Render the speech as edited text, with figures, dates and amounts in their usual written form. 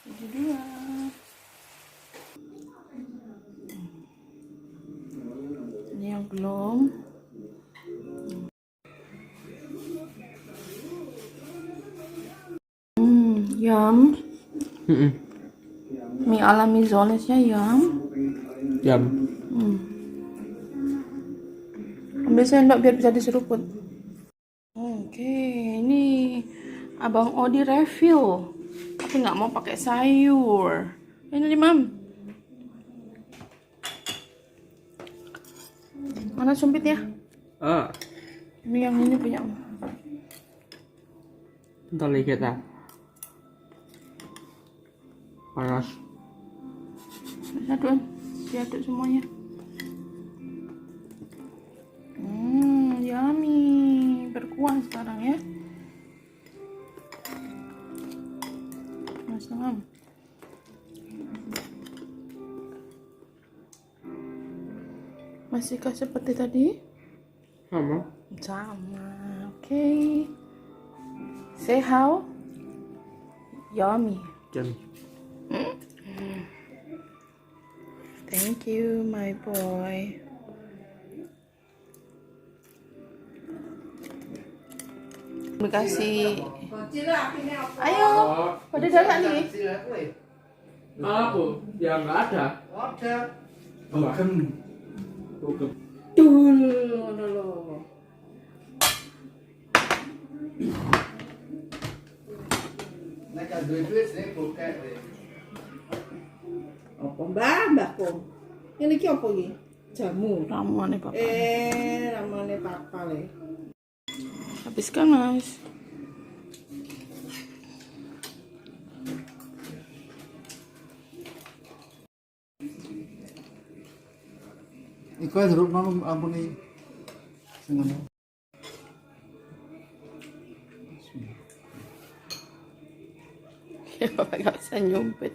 72. Ini yang belum. Yum. Mie ala mizonesnya yum. Yum. Ambil sendok biar bisa diseruput. Oke, ini Abang Odi refill, tapi nggak mau pakai sayur. Ini nih, Mam. Mana sumpitnya? Ini yang ini punya. Bentar lagi kita. Panas. Diaduk semuanya. Yummy. Berkuah sekarang ya. Masam. Masihkah seperti tadi? Sama. Oke. Say how? Yummy. Yum. Thank you, my boy. Dikasih. Ayo, pada datang nih. Aku yang nggak ada. Bukan. Dul, dulu. Nek duit sih bukan. Apa mbak Pung? Ini ki apa iki? Jamu. Ramane Papa. Ramane papa le. Habiskan, Mas. Iku ae jeruk nang ampuni. Sing ngono. Ya, Bapak nggak usah nyumpit.